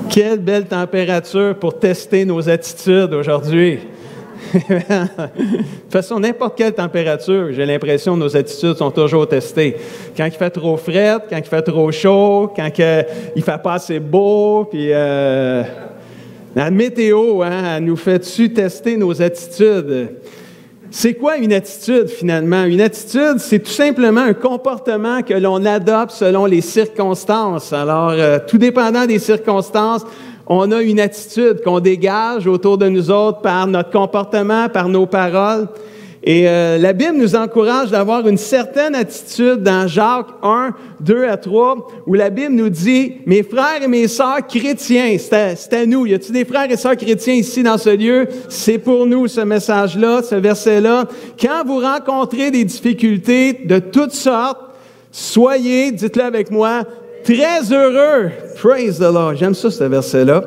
Quelle belle température pour tester nos attitudes aujourd'hui. De toute façon, n'importe quelle température, j'ai l'impression que nos attitudes sont toujours testées. Quand il fait trop frais, quand il fait trop chaud, quand il fait pas assez beau, puis la météo, elle nous fait-tu tester nos attitudes? C'est quoi une attitude, finalement? Une attitude, c'est tout simplement un comportement que l'on adopte selon les circonstances. Alors, tout dépendant des circonstances, on a une attitude qu'on dégage autour de nous autres par notre comportement, par nos paroles. Et la Bible nous encourage d'avoir une certaine attitude dans Jacques 1, 2 à 3, où la Bible nous dit « Mes frères et mes sœurs chrétiens », c'est à nous. Y a-t-il des frères et sœurs chrétiens ici dans ce lieu? C'est pour nous ce message-là, ce verset-là. Quand vous rencontrez des difficultés de toutes sortes, soyez, dites-le avec moi, très heureux. Praise the Lord. J'aime ça, ce verset-là.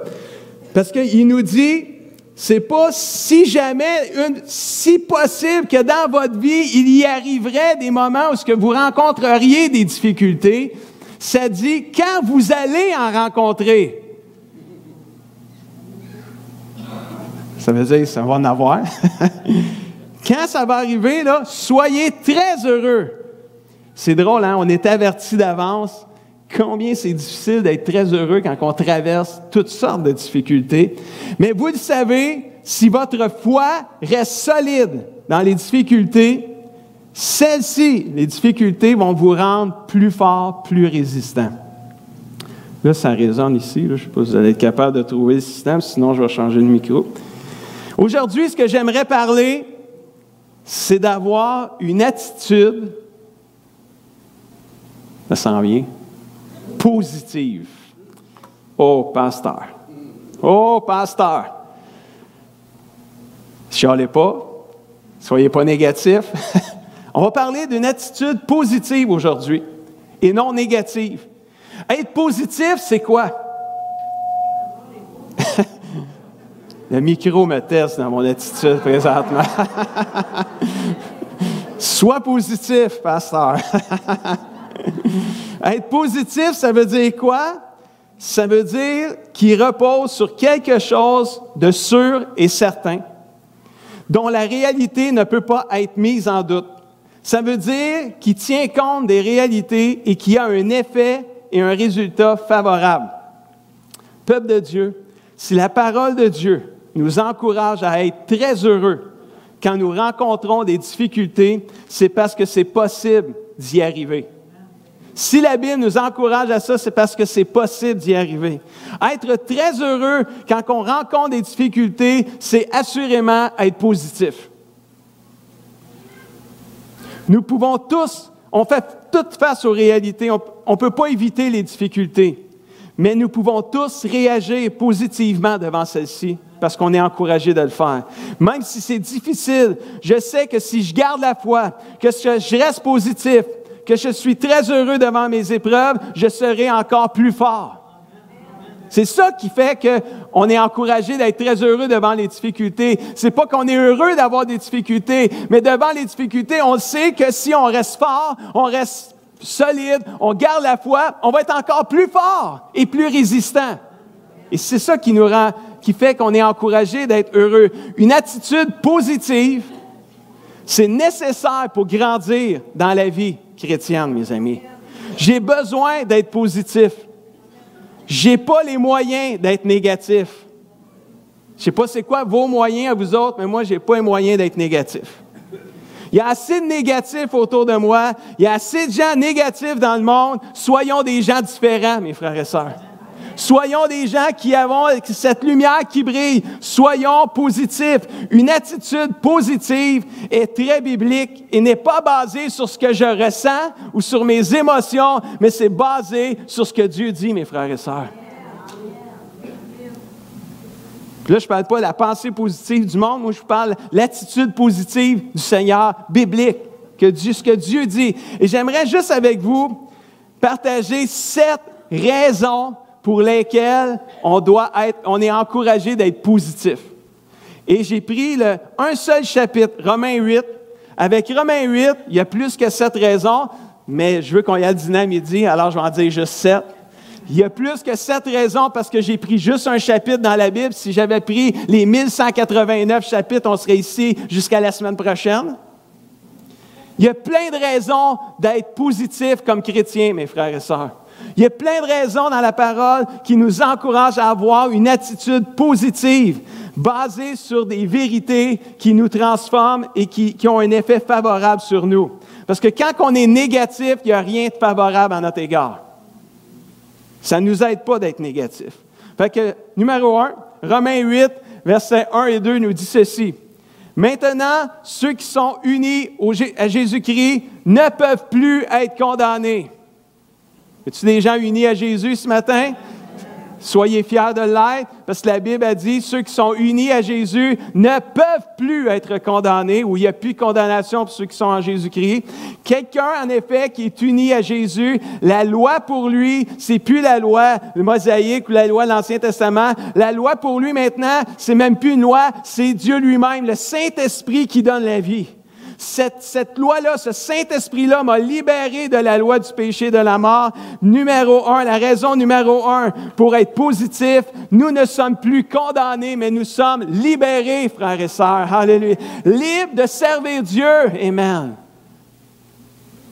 Parce qu'il nous dit, c'est pas si jamais, si possible que dans votre vie, il y arriverait des moments où ce que vous rencontreriez des difficultés. Ça dit, quand vous allez en rencontrer. Ça veut dire, ça va en avoir. Quand ça va arriver, là, soyez très heureux. C'est drôle, hein? On est avertis d'avance. Combien c'est difficile d'être très heureux quand on traverse toutes sortes de difficultés. Mais vous le savez, si votre foi reste solide dans les difficultés, celles-ci, les difficultés, vont vous rendre plus fort, plus résistant. Là, ça résonne ici. Là. Je ne sais pas si vous allez être capable de trouver le système, sinon je vais changer de micro. Aujourd'hui, ce que j'aimerais parler, c'est d'avoir une attitude, ça s'en vient, positive. Oh, pasteur. Oh, pasteur. Chialez pas. Soyez pas négatifs. On va parler d'une attitude positive aujourd'hui et non négative. Être positif, c'est quoi? Le micro me teste dans mon attitude présentement. Sois positif, pasteur. Être positif, ça veut dire quoi? Ça veut dire qu'il repose sur quelque chose de sûr et certain, dont la réalité ne peut pas être mise en doute. Ça veut dire qu'il tient compte des réalités et qu'il y a un effet et un résultat favorable. Peuple de Dieu, si la parole de Dieu nous encourage à être très heureux quand nous rencontrons des difficultés, c'est parce que c'est possible d'y arriver. Si la Bible nous encourage à ça, c'est parce que c'est possible d'y arriver. Être très heureux quand on rencontre des difficultés, c'est assurément être positif. Nous pouvons tous, on fait toutes face aux réalités, on ne peut pas éviter les difficultés, mais nous pouvons tous réagir positivement devant celles-ci parce qu'on est encouragé de le faire. Même si c'est difficile, je sais que si je garde la foi, que je reste positif, que je suis très heureux devant mes épreuves, je serai encore plus fort. C'est ça qui fait qu'on est encouragé d'être très heureux devant les difficultés. C'est pas qu'on est heureux d'avoir des difficultés, mais devant les difficultés, on sait que si on reste fort, on reste solide, on garde la foi, on va être encore plus fort et plus résistant. Et c'est ça qui fait qu'on est encouragé d'être heureux. Une attitude positive, c'est nécessaire pour grandir dans la vie chrétienne, mes amis. J'ai besoin d'être positif. J'ai pas les moyens d'être négatif. Je sais pas c'est quoi vos moyens à vous autres, mais moi, j'ai pas les moyens d'être négatif. Il y a assez de négatifs autour de moi. Il y a assez de gens négatifs dans le monde. Soyons des gens différents, mes frères et sœurs. Soyons des gens qui avons cette lumière qui brille. Soyons positifs. Une attitude positive est très biblique et n'est pas basée sur ce que je ressens ou sur mes émotions, mais c'est basé sur ce que Dieu dit, mes frères et sœurs. Puis là, je ne parle pas de la pensée positive du monde, moi je parle de l'attitude positive du Seigneur biblique, ce que Dieu dit. Et j'aimerais juste avec vous partager 7 raisons pour lesquels on est encouragé d'être positif. Et j'ai pris un seul chapitre, Romains 8. Avec Romains 8, il y a plus que 7 raisons, mais je veux qu'on y aille dîner à midi, alors je vais en dire juste 7. Il y a plus que 7 raisons parce que j'ai pris juste un chapitre dans la Bible. Si j'avais pris les 1189 chapitres, on serait ici jusqu'à la semaine prochaine. Il y a plein de raisons d'être positif comme chrétien, mes frères et sœurs. Il y a plein de raisons dans la parole qui nous encouragent à avoir une attitude positive, basée sur des vérités qui nous transforment et qui ont un effet favorable sur nous. Parce que quand on est négatif, il n'y a rien de favorable à notre égard. Ça ne nous aide pas d'être négatif. Fait que, numéro 1, Romains 8, versets 1 et 2 nous dit ceci. Maintenant, ceux qui sont unis à Jésus-Christ ne peuvent plus être condamnés. Y a-t-il des gens unis à Jésus ce matin? Soyez fiers de l'être, parce que la Bible a dit, ceux qui sont unis à Jésus ne peuvent plus être condamnés, ou il n'y a plus de condamnation pour ceux qui sont en Jésus-Christ. Quelqu'un, en effet, qui est uni à Jésus, la loi pour lui, c'est plus la loi mosaïque ou la loi de l'Ancien Testament. La loi pour lui maintenant, c'est même plus une loi, c'est Dieu lui-même, le Saint-Esprit qui donne la vie. Cette loi-là, ce Saint-Esprit-là m'a libéré de la loi du péché et de la mort. Numéro 1, la raison numéro 1 pour être positif, nous ne sommes plus condamnés, mais nous sommes libérés, frères et sœurs. Alléluia. Libres de servir Dieu. Amen.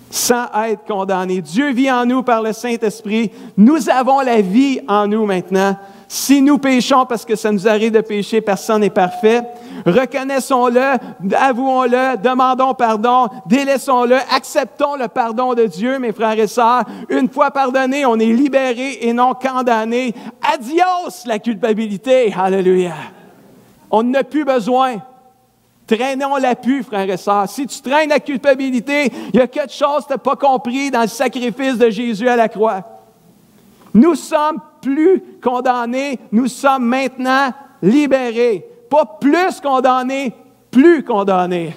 Sans être condamnés. Dieu vit en nous par le Saint-Esprit. Nous avons la vie en nous maintenant. Si nous péchons, parce que ça nous arrive de pécher, personne n'est parfait. Reconnaissons-le, avouons-le, demandons pardon, délaissons-le, acceptons le pardon de Dieu, mes frères et sœurs. Une fois pardonné, on est libéré et non condamné. Adios la culpabilité. Alléluia. On n'a plus besoin. Traînons-la plus, frères et sœurs. Si tu traînes la culpabilité, il y a quelque chose que tu n'as pas compris dans le sacrifice de Jésus à la croix. Nous sommes plus condamnés, nous sommes maintenant libérés. Pas plus condamnés, plus condamnés.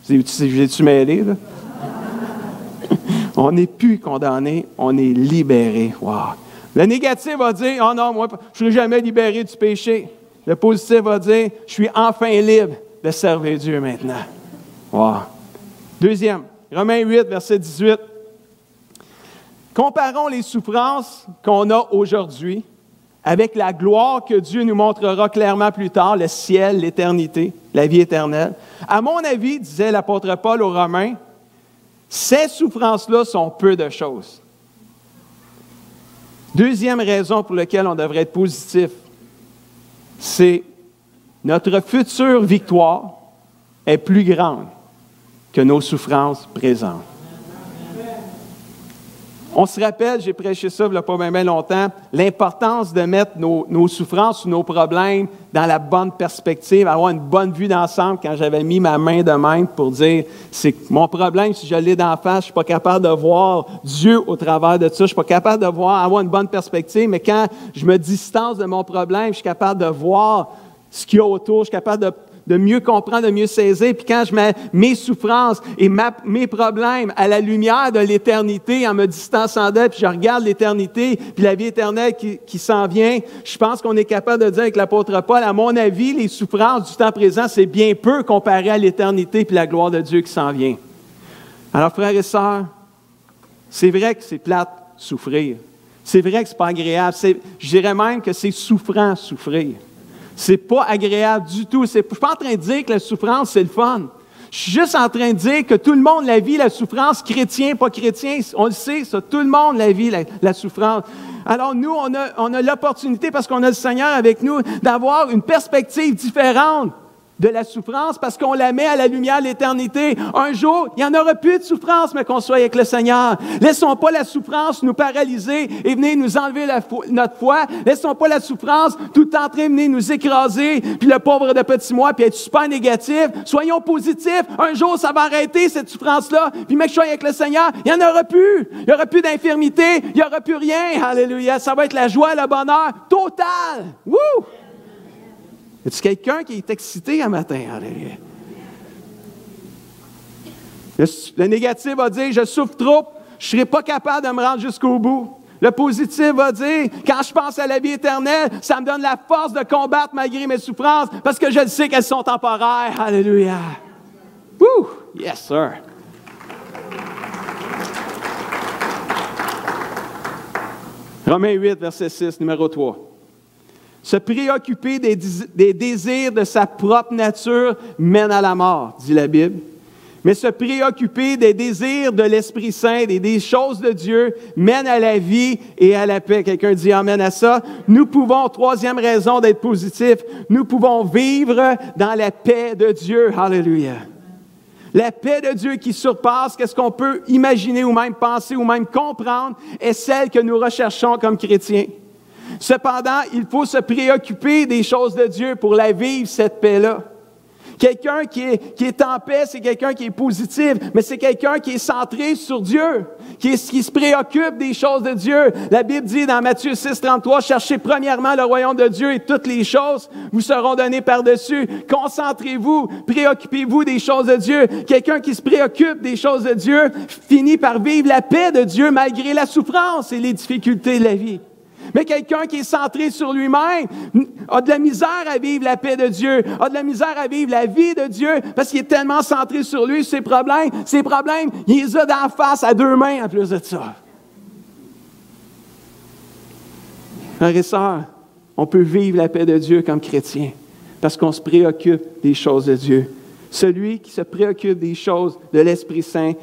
J'ai-tu mêlé, là? On n'est plus condamnés, on est libérés. Wow. Le négatif va dire, oh non, moi, je ne serai jamais libéré du péché. Le positif va dire, je suis enfin libre de servir Dieu maintenant. Wow. Deuxième, Romains 8, verset 18. Comparons les souffrances qu'on a aujourd'hui avec la gloire que Dieu nous montrera clairement plus tard, le ciel, l'éternité, la vie éternelle. À mon avis, disait l'apôtre Paul aux Romains, ces souffrances-là sont peu de choses. Deuxième raison pour laquelle on devrait être positif, c'est notre future victoire est plus grande que nos souffrances présentes. On se rappelle, j'ai prêché ça il n'y a pas bien longtemps, l'importance de mettre nos souffrances ou nos problèmes dans la bonne perspective, avoir une bonne vue d'ensemble. Quand j'avais mis ma main de même pour dire, c'est mon problème, si je l'ai d'en face, je ne suis pas capable de voir Dieu au travers de ça, je ne suis pas capable de avoir une bonne perspective, mais quand je me distance de mon problème, je suis capable de voir ce qu'il y a autour, je suis capable de mieux comprendre, de mieux saisir. Puis quand je mets mes souffrances et mes problèmes à la lumière de l'éternité en me distançant d'elle, puis je regarde l'éternité, puis la vie éternelle qui s'en vient, je pense qu'on est capable de dire avec l'apôtre Paul, à mon avis, les souffrances du temps présent, c'est bien peu comparé à l'éternité puis la gloire de Dieu qui s'en vient. Alors, frères et sœurs, c'est vrai que c'est plate souffrir. C'est vrai que c'est pas agréable. Je dirais même que c'est souffrant souffrir. C'est pas agréable du tout. Je ne suis pas en train de dire que la souffrance, c'est le fun. Je suis juste en train de dire que tout le monde la vit, la souffrance, chrétien, pas chrétien, on le sait, ça, tout le monde la vit, la souffrance. Alors nous, on a l'opportunité, parce qu'on a le Seigneur avec nous, d'avoir une perspective différente de la souffrance, parce qu'on la met à la lumière de l'éternité. Un jour, il n'y en aura plus de souffrance, mais qu'on soit avec le Seigneur. Laissons pas la souffrance nous paralyser et venir nous enlever notre foi. Laissons pas la souffrance tout en train de venir nous écraser, puis le pauvre de petit moi, puis être super négatif. Soyons positifs. Un jour, ça va arrêter, cette souffrance-là. Puis mec, je sois avec le Seigneur, il n'y en aura plus. Il n'y aura plus d'infirmité, il n'y aura plus rien. Alléluia. Ça va être la joie, le bonheur total. Wouh! Y a-t-il quelqu'un qui est excité un matin? Alléluia. Le négatif va dire, je souffre trop, je ne serai pas capable de me rendre jusqu'au bout. Le positif va dire, quand je pense à la vie éternelle, ça me donne la force de combattre malgré mes souffrances, parce que je le sais qu'elles sont temporaires. Alléluia. Wouh! Yes, sir. Romains 8, verset 6, numéro 3. Se préoccuper des désirs de sa propre nature mène à la mort, dit la Bible. Mais se préoccuper des désirs de l'Esprit Saint, des choses de Dieu, mène à la vie et à la paix. Quelqu'un dit amen à ça. Nous pouvons, troisième raison d'être positif, nous pouvons vivre dans la paix de Dieu. Alléluia. La paix de Dieu qui surpasse qu'est-ce qu'on peut imaginer ou même penser ou même comprendre est celle que nous recherchons comme chrétiens. Cependant, il faut se préoccuper des choses de Dieu pour la vivre, cette paix-là. Quelqu'un qui est en paix, c'est quelqu'un qui est positif, mais c'est quelqu'un qui est centré sur Dieu, qui se préoccupe des choses de Dieu. La Bible dit dans Matthieu 6, 33, « Cherchez premièrement le royaume de Dieu et toutes les choses vous seront données par-dessus. Concentrez-vous, préoccupez-vous des choses de Dieu. » Quelqu'un qui se préoccupe des choses de Dieu finit par vivre la paix de Dieu malgré la souffrance et les difficultés de la vie. Mais quelqu'un qui est centré sur lui-même a de la misère à vivre la paix de Dieu, a de la misère à vivre la vie de Dieu parce qu'il est tellement centré sur lui, ses problèmes, il les a d'en face à deux mains en plus de ça. Frères et sœurs, on peut vivre la paix de Dieu comme chrétien parce qu'on se préoccupe des choses de Dieu. Celui qui se préoccupe des choses de l'Esprit Saint,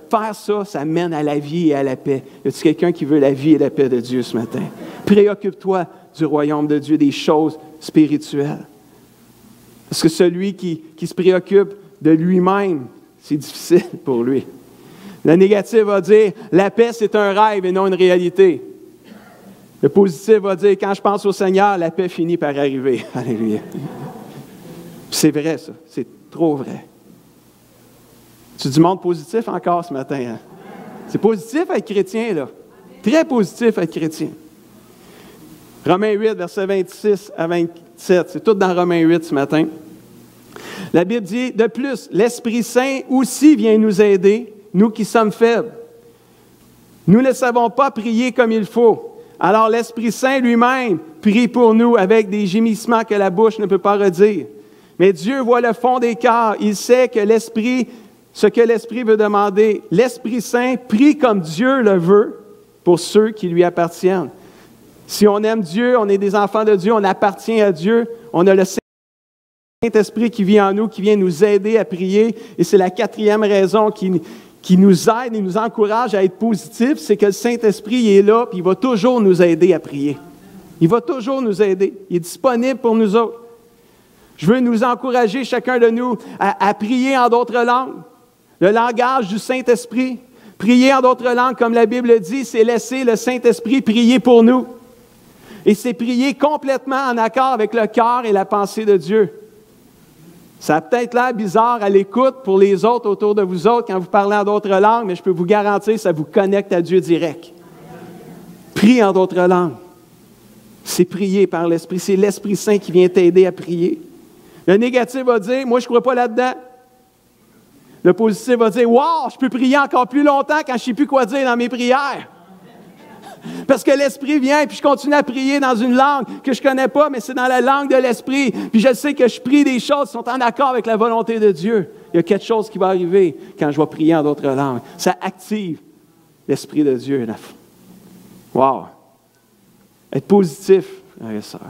faire ça, ça mène à la vie et à la paix. Y a-t-il quelqu'un qui veut la vie et la paix de Dieu ce matin? Préoccupe-toi du royaume de Dieu, des choses spirituelles. Parce que celui qui se préoccupe de lui-même, c'est difficile pour lui. Le négatif va dire, la paix, c'est un rêve et non une réalité. Le positif va dire, quand je pense au Seigneur, la paix finit par arriver. Alléluia. C'est vrai, ça. C'est trop vrai. C'est du monde positif encore ce matin. Hein? C'est positif être chrétien, là. Très positif être chrétien. Romains 8, versets 26 à 27. C'est tout dans Romains 8 ce matin. La Bible dit, de plus, l'Esprit Saint aussi vient nous aider, nous qui sommes faibles. Nous ne savons pas prier comme il faut. Alors l'Esprit Saint lui-même prie pour nous avec des gémissements que la bouche ne peut pas redire. Mais Dieu voit le fond des cœurs. Il sait que ce que l'Esprit veut demander. L'Esprit Saint prie comme Dieu le veut pour ceux qui lui appartiennent. Si on aime Dieu, on est des enfants de Dieu, on appartient à Dieu, on a le Saint-Esprit qui vit en nous, qui vient nous aider à prier. Et c'est la quatrième raison qui nous aide et nous encourage à être positifs, c'est que le Saint-Esprit est là, puis il va toujours nous aider à prier. Il va toujours nous aider. Il est disponible pour nous autres. Je veux nous encourager, chacun de nous, à prier en d'autres langues. Le langage du Saint-Esprit. Prier en d'autres langues, comme la Bible dit, c'est laisser le Saint-Esprit prier pour nous. Et c'est prier complètement en accord avec le cœur et la pensée de Dieu. Ça a peut-être l'air bizarre à l'écoute pour les autres autour de vous autres quand vous parlez en d'autres langues, mais je peux vous garantir que ça vous connecte à Dieu direct. Prie en d'autres langues. C'est prier par l'Esprit. C'est l'Esprit Saint qui vient t'aider à prier. Le négatif va dire, moi je ne crois pas là-dedans. Le positif va dire, wow, je peux prier encore plus longtemps quand je ne sais plus quoi dire dans mes prières. Parce que l'Esprit vient, puis je continue à prier dans une langue que je ne connais pas, mais c'est dans la langue de l'Esprit. Puis je sais que je prie des choses qui sont en accord avec la volonté de Dieu. Il y a quelque chose qui va arriver quand je vais prier en d'autres langues. Ça active l'Esprit de Dieu. Wow! Être positif, frères et sœurs.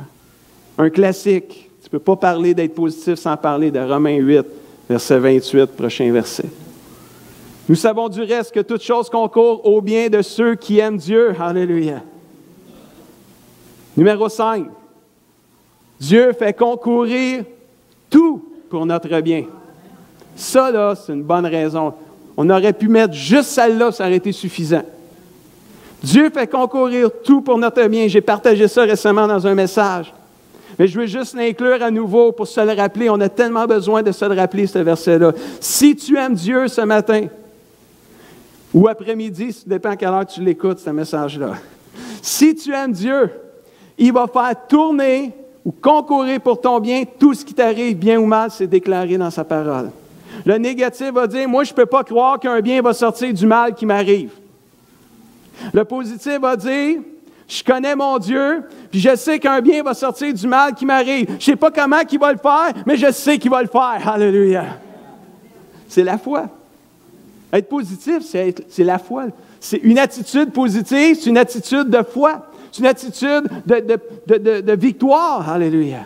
Un classique. Tu ne peux pas parler d'être positif sans parler de Romains 8, verset 28, prochain verset. Nous savons du reste que toute chose concourt au bien de ceux qui aiment Dieu. Alléluia. Numéro 5. Dieu fait concourir tout pour notre bien. Ça, là, c'est une bonne raison. On aurait pu mettre juste celle-là, ça aurait été suffisant. Dieu fait concourir tout pour notre bien. J'ai partagé ça récemment dans un message. Mais je veux juste l'inclure à nouveau pour se le rappeler. On a tellement besoin de se le rappeler, ce verset-là. Si tu aimes Dieu ce matin, ou après-midi, ça dépend à quelle heure tu l'écoutes, ce message-là. Si tu aimes Dieu, il va faire tourner ou concourir pour ton bien tout ce qui t'arrive, bien ou mal, c'est déclaré dans sa parole. Le négatif va dire, moi, je ne peux pas croire qu'un bien va sortir du mal qui m'arrive. Le positif va dire, je connais mon Dieu, puis je sais qu'un bien va sortir du mal qui m'arrive. Je ne sais pas comment il va le faire, mais je sais qu'il va le faire. Alléluia. C'est la foi. Être positif, c'est la foi. C'est une attitude positive, c'est une attitude de foi. C'est une attitude de victoire. Alléluia.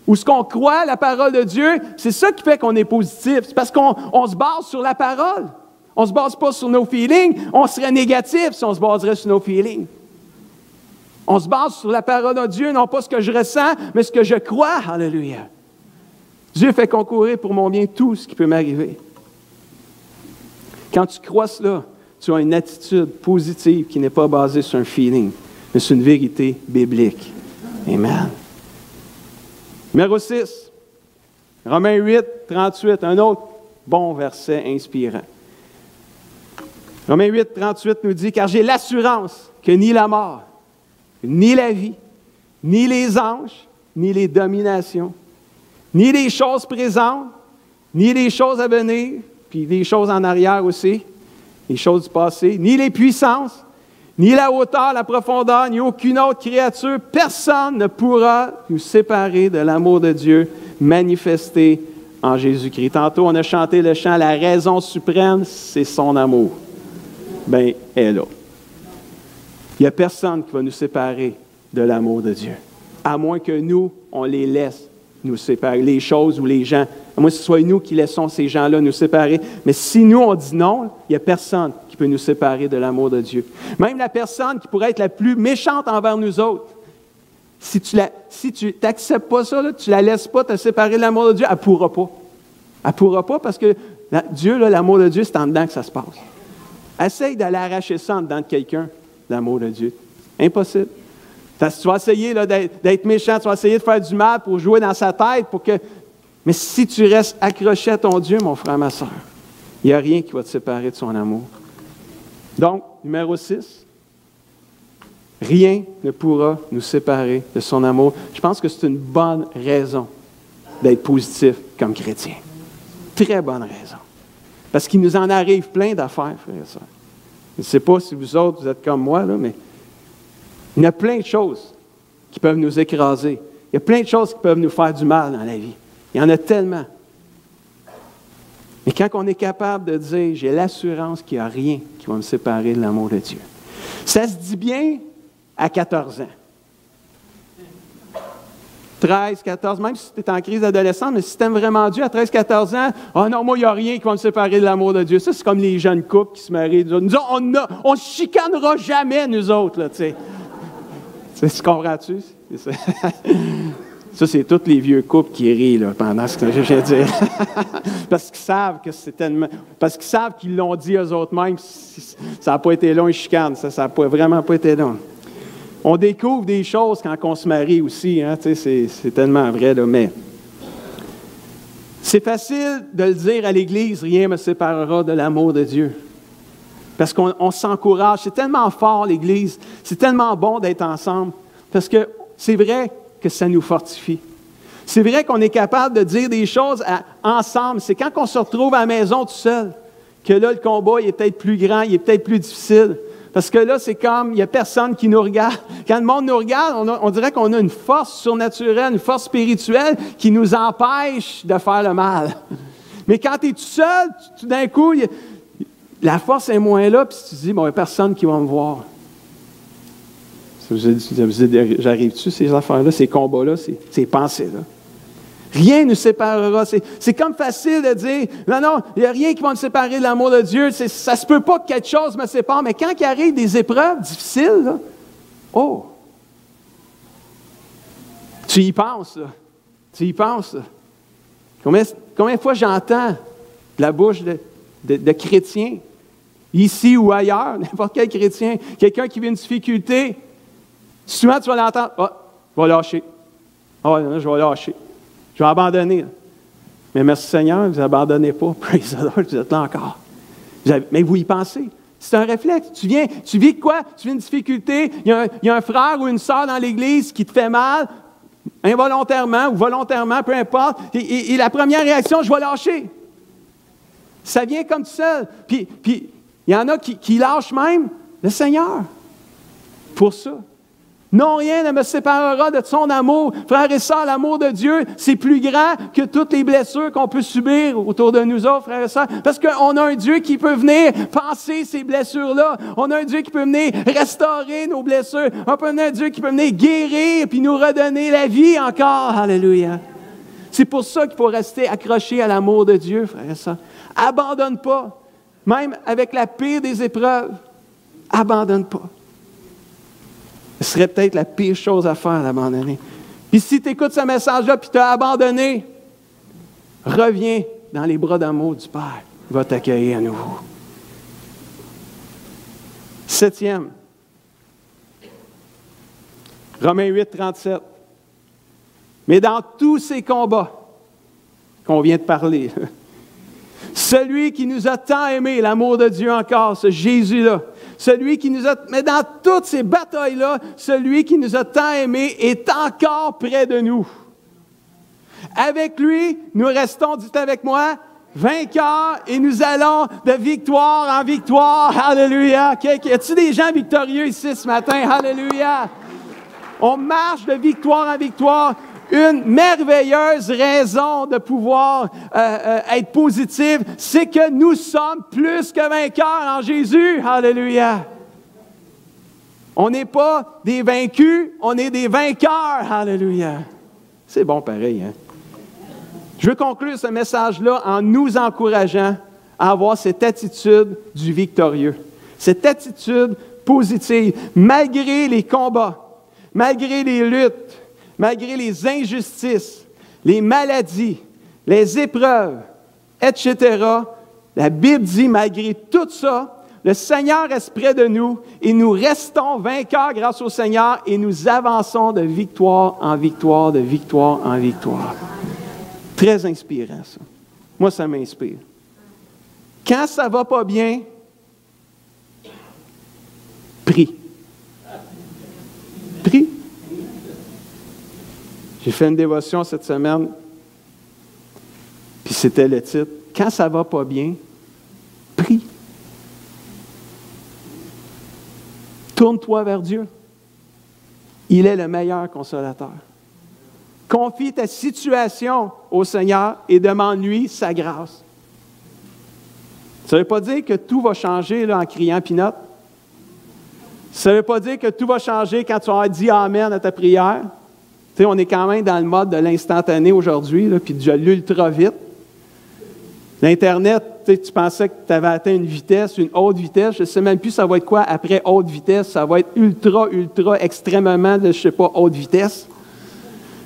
Où ce qu'on croit, la parole de Dieu, c'est ça qui fait qu'on est positif. C'est parce qu'on se base sur la parole. On ne se base pas sur nos feelings. On serait négatif si on se baserait sur nos feelings. On se base sur la parole de Dieu, non pas ce que je ressens, mais ce que je crois. Alléluia. Dieu fait concourir pour mon bien tout ce qui peut m'arriver. Quand tu crois cela, tu as une attitude positive qui n'est pas basée sur un feeling, mais sur une vérité biblique. Amen. Numéro 6, Romains 8, 38, un autre bon verset inspirant. Romains 8, 38 nous dit « Car j'ai l'assurance que ni la mort, ni la vie, ni les anges, ni les dominations, ni les choses présentes, ni les choses à venir, puis les choses en arrière aussi, les choses du passé, ni les puissances, ni la hauteur, la profondeur, ni aucune autre créature, personne ne pourra nous séparer de l'amour de Dieu manifesté en Jésus-Christ. » Tantôt, on a chanté le chant « La raison suprême, c'est son amour. » Bien, elle est là. Il n'y a personne qui va nous séparer de l'amour de Dieu, à moins que nous, on les laisse nous séparer, les choses ou les gens. À moins que ce soit nous qui laissons ces gens-là nous séparer. Mais si nous, on dit non, il n'y a personne qui peut nous séparer de l'amour de Dieu. Même la personne qui pourrait être la plus méchante envers nous autres, si tu n'acceptes pas ça, là, tu ne la laisses pas te séparer de l'amour de Dieu, elle ne pourra pas. Elle ne pourra pas parce que Dieu, là, l'amour de Dieu, c'est en dedans que ça se passe. Essaye d'aller arracher ça en dedans de quelqu'un, l'amour de Dieu. Impossible. Tu vas essayer là, d'être méchant, tu vas essayer de faire du mal pour jouer dans sa tête, mais si tu restes accroché à ton Dieu, mon frère, ma soeur, il n'y a rien qui va te séparer de son amour. Donc, numéro 6, rien ne pourra nous séparer de son amour. Je pense que c'est une bonne raison d'être positif comme chrétien. Très bonne raison. Parce qu'il nous en arrive plein d'affaires, frères et sœurs. Je ne sais pas si vous autres, vous êtes comme moi, là, mais il y a plein de choses qui peuvent nous écraser. Il y a plein de choses qui peuvent nous faire du mal dans la vie. Il y en a tellement. Mais quand on est capable de dire « J'ai l'assurance qu'il n'y a rien qui va me séparer de l'amour de Dieu », ça se dit bien à 14 ans. 13, 14, même si tu es en crise d'adolescence, mais si tu aimes vraiment Dieu à 13, 14 ans, « Ah non, moi, il n'y a rien qui va me séparer de l'amour de Dieu. » Ça, c'est comme les jeunes couples qui se marient. Nous autres, on ne chicanera jamais, nous autres, là, tu sais. Tu comprends-tu? Ça, c'est tous les vieux couples qui rient là, pendant ce que je viens de dire. Parce qu'ils savent que c'est tellement. Parce qu'ils savent qu'ils l'ont dit eux autres mêmes. Ça n'a pas été long, ils chicanent. Ça n'a vraiment pas été long. On découvre des choses quand on se marie aussi. Hein, c'est tellement vrai, là, mais. C'est facile de le dire à l'Église, rien ne me séparera de l'amour de Dieu. Parce qu'on s'encourage. C'est tellement fort, l'Église. C'est tellement bon d'être ensemble. Parce que c'est vrai que ça nous fortifie. C'est vrai qu'on est capable de dire des choses ensemble. C'est quand on se retrouve à la maison tout seul que là, le combat il est peut-être plus grand, il est peut-être plus difficile. Parce que là, c'est comme, il n'y a personne qui nous regarde. Quand le monde nous regarde, on dirait qu'on a une force surnaturelle, une force spirituelle qui nous empêche de faire le mal. Mais quand tu es tout seul, tout d'un coup, la force est moins là, puis tu te dis, bon, il n'y a personne qui va me voir. J'arrive-tu, ces affaires-là, ces combats-là, ces pensées-là? Rien ne nous séparera. C'est comme facile de dire, non, il n'y a rien qui va me séparer de l'amour de Dieu. Ça ne se peut pas que quelque chose me sépare. Mais quand il arrive des épreuves difficiles, là, oh! Tu y penses, là. Tu y penses, là. Combien de fois j'entends de la bouche de chrétiens, ici ou ailleurs, n'importe quel chrétien, quelqu'un qui vit une difficulté, souvent tu vas l'entendre, « Ah, je vais lâcher. Ah, non, je vais lâcher. Je vais abandonner. » Mais merci Seigneur, vous n'abandonnez pas. Praise the Lord, vous êtes là encore. Mais vous y pensez. C'est un réflexe. Tu vis quoi? Tu vis une difficulté. Il y a un frère ou une sœur dans l'Église qui te fait mal, involontairement ou volontairement, peu importe. Et la première réaction, je vais lâcher. Ça vient comme tout seul. Puis il y en a qui lâchent même le Seigneur pour ça. Non, rien ne me séparera de son amour. Frères et sœurs, l'amour de Dieu, c'est plus grand que toutes les blessures qu'on peut subir autour de nous autres, frères et sœurs. Parce qu'on a un Dieu qui peut venir penser ces blessures-là. On a un Dieu qui peut venir restaurer nos blessures. On a un Dieu qui peut venir guérir puis nous redonner la vie encore. Alléluia. C'est pour ça qu'il faut rester accroché à l'amour de Dieu, frères et sœurs. Abandonne pas. Même avec la pire des épreuves, abandonne pas. Ce serait peut-être la pire chose à faire, d'abandonner. Puis si tu écoutes ce message-là puis tu as abandonné, reviens dans les bras d'amour du Père. Il va t'accueillir à nouveau. 7e. Romains 8, 37. Mais dans tous ces combats qu'on vient de parler, celui qui nous a tant aimés, l'amour de Dieu encore, ce Jésus-là, celui qui nous a... Mais dans toutes ces batailles-là, celui qui nous a tant aimés est encore près de nous. Avec lui, nous restons, dites avec moi, vainqueurs et nous allons de victoire en victoire. Alléluia! Y a-t-il des gens victorieux ici ce matin? Alléluia! On marche de victoire en victoire. Une merveilleuse raison de pouvoir être positive, c'est que nous sommes plus que vainqueurs en Jésus. Alléluia! On n'est pas des vaincus, on est des vainqueurs. Alléluia! C'est bon pareil, hein? Je veux conclure ce message-là en nous encourageant à avoir cette attitude du victorieux, cette attitude positive, malgré les combats, malgré les luttes, malgré les injustices, les maladies, les épreuves, etc., la Bible dit, malgré tout ça, le Seigneur reste près de nous et nous restons vainqueurs grâce au Seigneur et nous avançons de victoire en victoire, de victoire en victoire. Très inspirant, ça. Moi, ça m'inspire. Quand ça ne va pas bien, prie. Prie. J'ai fait une dévotion cette semaine, puis c'était le titre. Quand ça ne va pas bien, prie. Tourne-toi vers Dieu. Il est le meilleur consolateur. Confie ta situation au Seigneur et demande-lui sa grâce. Ça ne veut pas dire que tout va changer là, en criant pinote. Ça ne veut pas dire que tout va changer quand tu auras dit Amen à ta prière. Tu sais, on est quand même dans le mode de l'instantané aujourd'hui, là, puis de l'ultra vite. L'Internet, tu pensais que tu avais atteint une vitesse, une haute vitesse. Je ne sais même plus ça va être quoi après haute vitesse. Ça va être ultra, extrêmement de, je ne sais pas, haute vitesse.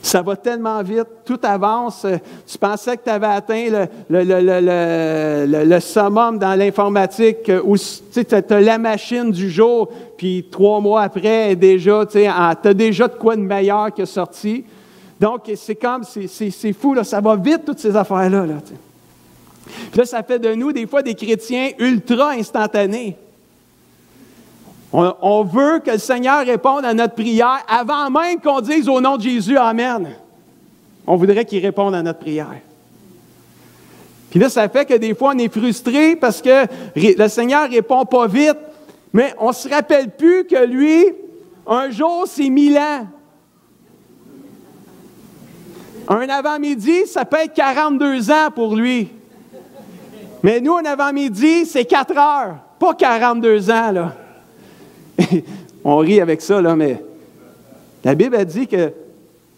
Ça va tellement vite, tout avance. Tu pensais que tu avais atteint le summum dans l'informatique où tu as la machine du jour, puis 3 mois après, déjà, tu as déjà de quoi de meilleur qui est sorti. Donc, c'est fou, là, ça va vite, toutes ces affaires-là. Puis là, ça fait de nous, des fois, des chrétiens ultra instantanés. On veut que le Seigneur réponde à notre prière avant même qu'on dise au nom de Jésus, Amen. On voudrait qu'il réponde à notre prière. Puis là, ça fait que des fois, on est frustré parce que le Seigneur ne répond pas vite, mais on ne se rappelle plus que lui, un jour, c'est 1000 ans. Un avant-midi, ça peut être 42 ans pour lui. Mais nous, un avant-midi, c'est 4 heures, pas 42 ans, là. On rit avec ça, là, mais la Bible a dit que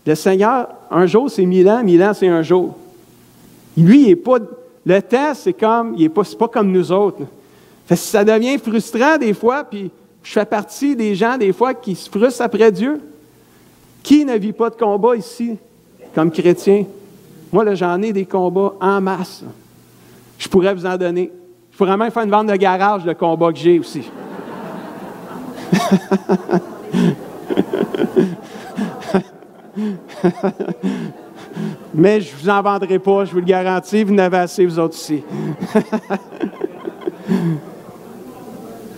le Seigneur, un jour, c'est 1000 ans, c'est un jour. Lui, il n'est pas... Le temps, c'est pas comme nous autres. Fait que ça devient frustrant des fois, puis je fais partie des gens, des fois, qui se frustrent après Dieu. Qui ne vit pas de combat ici, comme chrétien? Moi, là, j'en ai des combats en masse. Je pourrais vous en donner. Je pourrais même faire une vente de garage de combats que j'ai aussi. Mais je ne vous en vendrai pas, je vous le garantis, vous n'avez assez, vous autres aussi.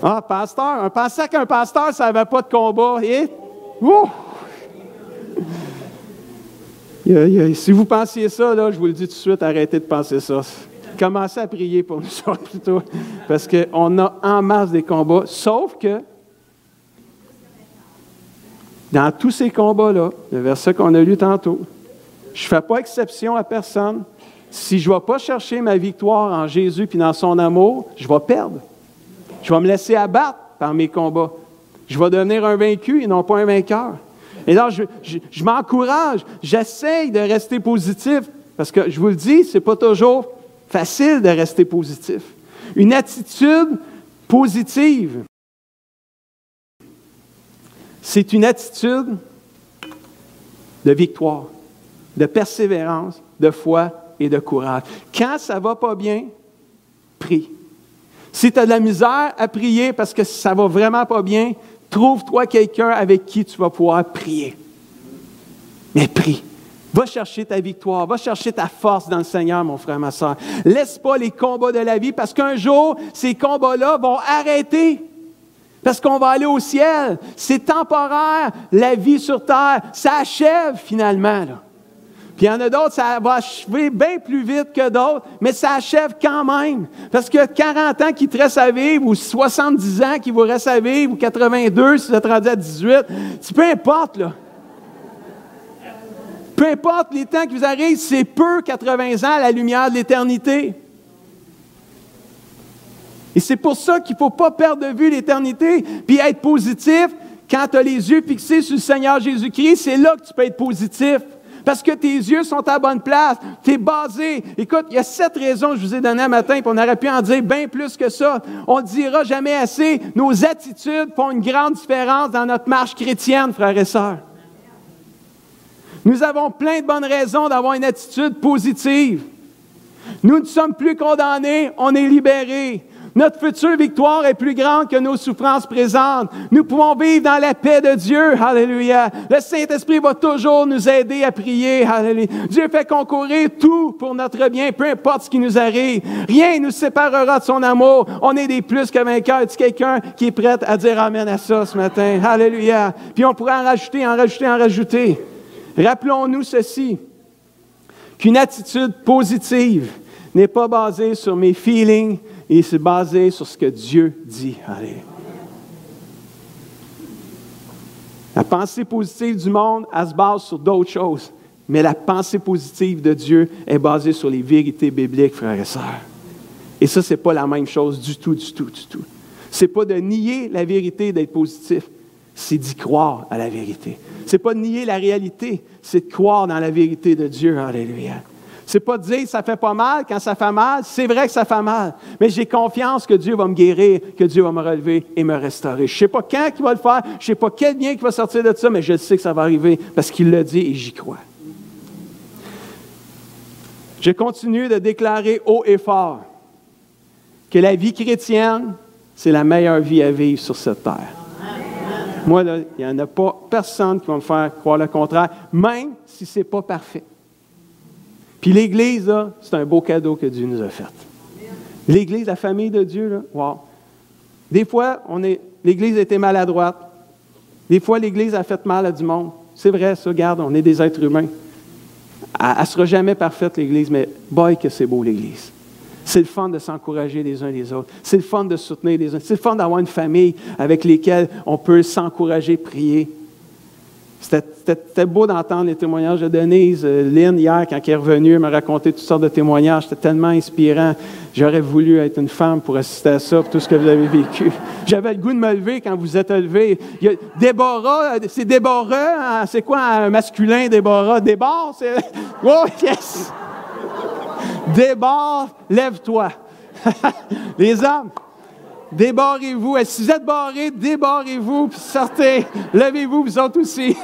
Ah, pasteur, on pensait qu'un pasteur, ça n'avait pas de combat. Et, si vous pensiez ça, là, je vous le dis tout de suite, arrêtez de penser ça. Commencez à prier pour nous autres plutôt, parce qu'on a en masse des combats, sauf que Dans tous ces combats-là, le verset qu'on a lu tantôt, je ne fais pas exception à personne. Si je ne vais pas chercher ma victoire en Jésus puis dans son amour, je vais perdre. Je vais me laisser abattre par mes combats. Je vais devenir un vaincu et non pas un vainqueur. Et là, je m'encourage, j'essaye de rester positif, parce que je vous le dis, ce n'est pas toujours facile de rester positif. Une attitude positive, c'est une attitude de victoire, de persévérance, de foi et de courage. Quand ça ne va pas bien, prie. Si tu as de la misère à prier parce que ça ne va vraiment pas bien, trouve-toi quelqu'un avec qui tu vas pouvoir prier. Mais prie. Va chercher ta victoire, va chercher ta force dans le Seigneur, mon frère, ma soeur. Laisse pas les combats de la vie, parce qu'un jour, ces combats-là vont arrêter. Parce qu'on va aller au ciel. C'est temporaire, la vie sur terre. Ça achève finalement, là. Puis il y en a d'autres, ça va achever bien plus vite que d'autres, mais ça achève quand même. Parce que 40 ans qui te restent à vivre, ou 70 ans qui vous restent à vivre, ou 82 si vous êtes rendu à 18, peu importe, là. Peu importe les temps qui vous arrivent, c'est peu 80 ans à la lumière de l'éternité. Et c'est pour ça qu'il ne faut pas perdre de vue l'éternité, puis être positif. Quand tu as les yeux fixés sur le Seigneur Jésus-Christ, c'est là que tu peux être positif. Parce que tes yeux sont à la bonne place, tu es basé. Écoute, il y a 7 raisons que je vous ai données un matin, puis on aurait pu en dire bien plus que ça. On ne dira jamais assez. Nos attitudes font une grande différence dans notre marche chrétienne, frères et sœurs. Nous avons plein de bonnes raisons d'avoir une attitude positive. Nous ne sommes plus condamnés, on est libérés. Notre future victoire est plus grande que nos souffrances présentes. Nous pouvons vivre dans la paix de Dieu. Alléluia. Le Saint-Esprit va toujours nous aider à prier. Alléluia. Dieu fait concourir tout pour notre bien, peu importe ce qui nous arrive. Rien ne nous séparera de son amour. On est des plus que vainqueurs. Est-ce quelqu'un qui est prêt à dire amen à ça ce matin? Alléluia. Puis on pourrait en rajouter. Rappelons-nous ceci, qu'une attitude positive n'est pas basée sur mes feelings, et c'est basé sur ce que Dieu dit. Allez. La pensée positive du monde, elle se base sur d'autres choses. Mais la pensée positive de Dieu est basée sur les vérités bibliques, frères et sœurs. Et ça, ce n'est pas la même chose du tout. Ce n'est pas de nier la vérité d'être positif. C'est d'y croire à la vérité. Ce n'est pas de nier la réalité, c'est de croire dans la vérité de Dieu. Alléluia. Ce n'est pas de dire « ça fait pas mal » quand ça fait mal. C'est vrai que ça fait mal, mais j'ai confiance que Dieu va me guérir, que Dieu va me relever et me restaurer. Je ne sais pas quand il va le faire, je ne sais pas quel bien qui va sortir de ça, mais je sais que ça va arriver parce qu'il l'a dit et j'y crois. Je continue de déclarer haut et fort que la vie chrétienne, c'est la meilleure vie à vivre sur cette terre. Moi, là, il n'y en a pas personne qui va me faire croire le contraire, même si ce n'est pas parfait. Puis l'Église, là, c'est un beau cadeau que Dieu nous a fait. L'Église, la famille de Dieu, là, wow. Des fois, l'Église a été maladroite. Des fois, l'Église a fait mal à du monde. C'est vrai, ça, regarde, on est des êtres humains. Elle ne sera jamais parfaite, l'Église, mais boy, que c'est beau, l'Église. C'est le fun de s'encourager les uns les autres. C'est le fun de soutenir les uns. C'est le fun d'avoir une famille avec lesquelles on peut s'encourager, prier. C'était beau d'entendre les témoignages de Denise. Lynn, hier, quand elle est revenue, elle m'a raconté toutes sortes de témoignages. C'était tellement inspirant. J'aurais voulu être une femme pour assister à ça, pour tout ce que vous avez vécu. J'avais le goût de me lever quand vous êtes levé. Il y a Déborah, c'est Déborah, hein? C'est quoi un masculin, Déborah? Débord, c'est... Oh, yes! Débord, lève-toi. Les hommes, débarrez-vous. Si vous êtes barrés, débarrez-vous, puis sortez. Levez-vous, vous autres aussi.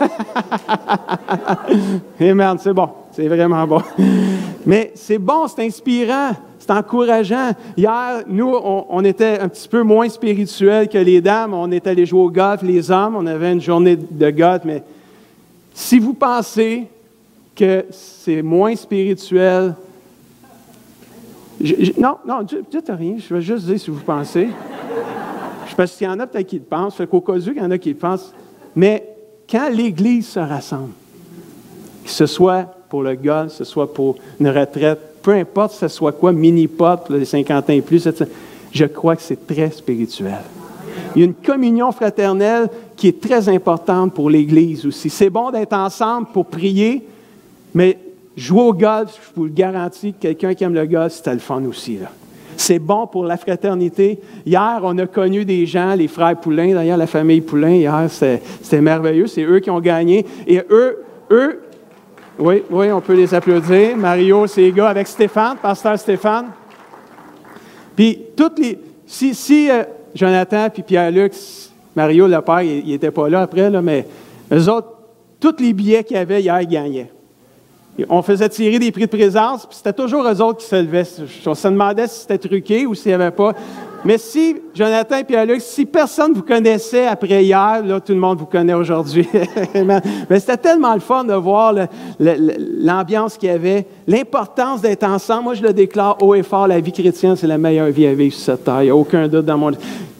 Et merde, c'est bon. C'est vraiment bon. Mais c'est bon, c'est inspirant, c'est encourageant. Hier, nous, on était un petit peu moins spirituels que les dames. On est allés jouer au golf, les hommes. On avait une journée de golf. Mais si vous pensez que c'est moins spirituel, non, dites rien. Je vais juste dire si vous pensez. Parce qu'il y en a peut-être qui le pensent. Fait qu'au cas où, il y en a qui le pensent. Mais quand l'Église se rassemble, que ce soit pour le golf, que ce soit pour une retraite, peu importe ce soit quoi, mini-pot, les 50 ans et plus, je crois que c'est très spirituel. Il y a une communion fraternelle qui est très importante pour l'Église aussi. C'est bon d'être ensemble pour prier, mais jouer au golf, je vous le garantis, quelqu'un qui aime le golf, c'était le fun aussi, là. C'est bon pour la fraternité. Hier, on a connu des gens, les frères Poulain, d'ailleurs, la famille Poulain, hier, c'était merveilleux. C'est eux qui ont gagné. Et eux, oui, on peut les applaudir. Mario, c'est les gars avec Stéphane, pasteur Stéphane. Puis, si Jonathan puis Pierre-Luc, Mario, le père, il n'était pas là après, là, mais eux autres, tous les billets qu'il y avait hier, ils gagnaient. On faisait tirer des prix de présence, puis c'était toujours eux autres qui se levaient. On se demandait si c'était truqué ou s'il n'y avait pas. Mais si, Jonathan et Pierre-Luc, si personne ne vous connaissait après hier, là, tout le monde vous connaît aujourd'hui. Mais c'était tellement le fun de voir l'ambiance qu'il y avait, l'importance d'être ensemble. Moi, je le déclare haut et fort, la vie chrétienne, c'est la meilleure vie à vivre sur cette terre. Il n'y a aucun doute dans mon...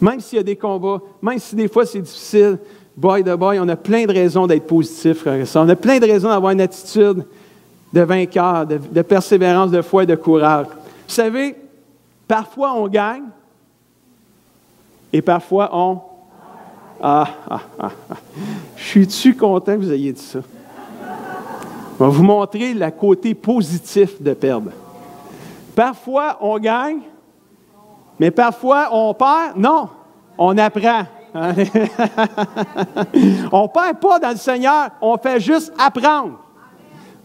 Même s'il y a des combats, même si des fois c'est difficile, boy, on a plein de raisons d'être positif, frère et sœur. On a plein de raisons d'avoir une attitude de vainqueur, de persévérance, de foi et de courage. Vous savez, parfois on gagne et parfois on... Je suis-tu content que vous ayez dit ça? Je vais vous montrer le côté positif de perdre. Parfois on gagne, mais parfois on perd. Non, on apprend. On ne perd pas dans le Seigneur, on fait juste apprendre.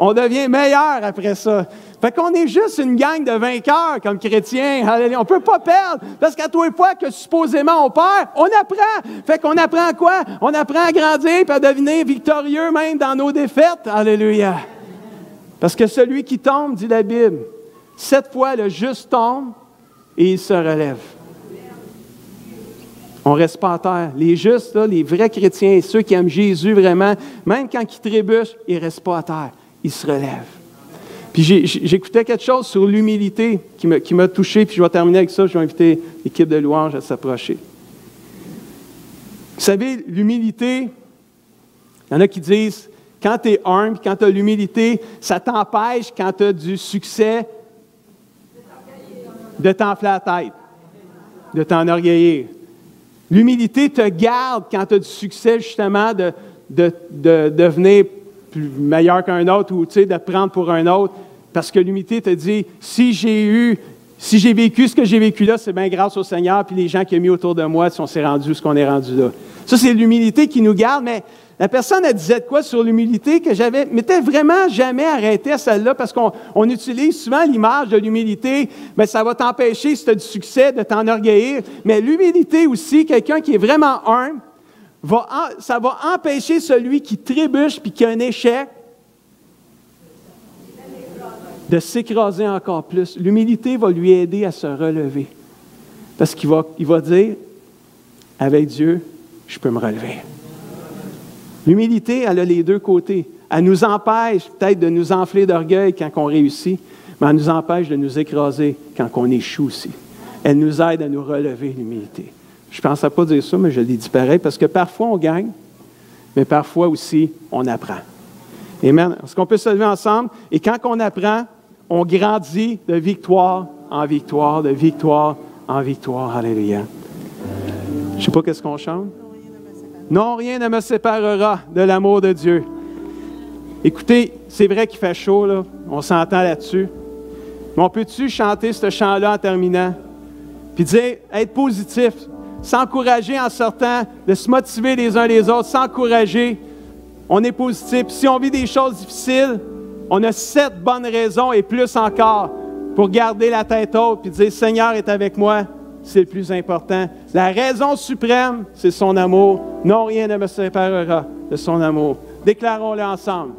On devient meilleur après ça. Fait qu'on est juste une gang de vainqueurs comme chrétiens. On ne peut pas perdre. Parce qu'à tous les fois que supposément on perd, on apprend. Fait qu'on apprend quoi? On apprend à grandir et à devenir victorieux même dans nos défaites. Alléluia. Parce que celui qui tombe, dit la Bible, 7 fois le juste tombe et il se relève. On ne reste pas à terre. Les justes, là, les vrais chrétiens, ceux qui aiment Jésus vraiment, même quand ils trébuchent, ils ne restent pas à terre. Ils se relèvent. Puis j'écoutais quelque chose sur l'humilité qui m'a touché, puis je vais terminer avec ça. Je vais inviter l'équipe de louange à s'approcher. Vous savez, l'humilité, il y en a qui disent, quand tu es humble, quand tu as l'humilité, ça t'empêche, quand tu as du succès, de t'enfler la tête, de t'enorgueillir. L'humilité te garde quand tu as du succès, justement, de devenir plus meilleur qu'un autre ou, tu sais, de te prendre pour un autre. Parce que l'humilité te dit, si j'ai vécu ce que j'ai vécu là, c'est bien grâce au Seigneur, puis les gens qui ont mis autour de moi, si on s'est rendu ce qu'on est rendu là. Ça, c'est l'humilité qui nous garde, mais la personne, elle disait de quoi sur l'humilité que m'étais vraiment jamais arrêté à celle-là, parce qu'on utilise souvent l'image de l'humilité, mais ça va t'empêcher, si tu as du succès, de t'enorgueillir. Mais l'humilité aussi, quelqu'un qui est vraiment humble, ça va empêcher celui qui trébuche puis qui a un échec de s'écraser encore plus. L'humilité va lui aider à se relever. Parce qu'il va dire, avec Dieu, je peux me relever. L'humilité, elle a les deux côtés. Elle nous empêche peut-être de nous enfler d'orgueil quand on réussit, mais elle nous empêche de nous écraser quand on échoue aussi. Elle nous aide à nous relever, l'humilité. Je ne pensais pas dire ça, mais je l'ai dit pareil, parce que parfois on gagne, mais parfois aussi on apprend. Amen. Est-ce qu'on peut se lever ensemble? Et quand on apprend, on grandit de victoire en victoire, de victoire en victoire. Alléluia. Je ne sais pas qu'est-ce qu'on chante. Non, rien ne me séparera de l'amour de Dieu. Écoutez, c'est vrai qu'il fait chaud, là. On s'entend là-dessus. Mais on peut-tu chanter ce chant-là en terminant? Puis dire, être positif, s'encourager en sortant, de se motiver les uns les autres, s'encourager. On est positif. Puis si on vit des choses difficiles, on a 7 bonnes raisons et plus encore pour garder la tête haute puis dire, Seigneur est avec moi. C'est le plus important. La raison suprême, c'est son amour. Non, rien ne me séparera de son amour. Déclarons-le ensemble.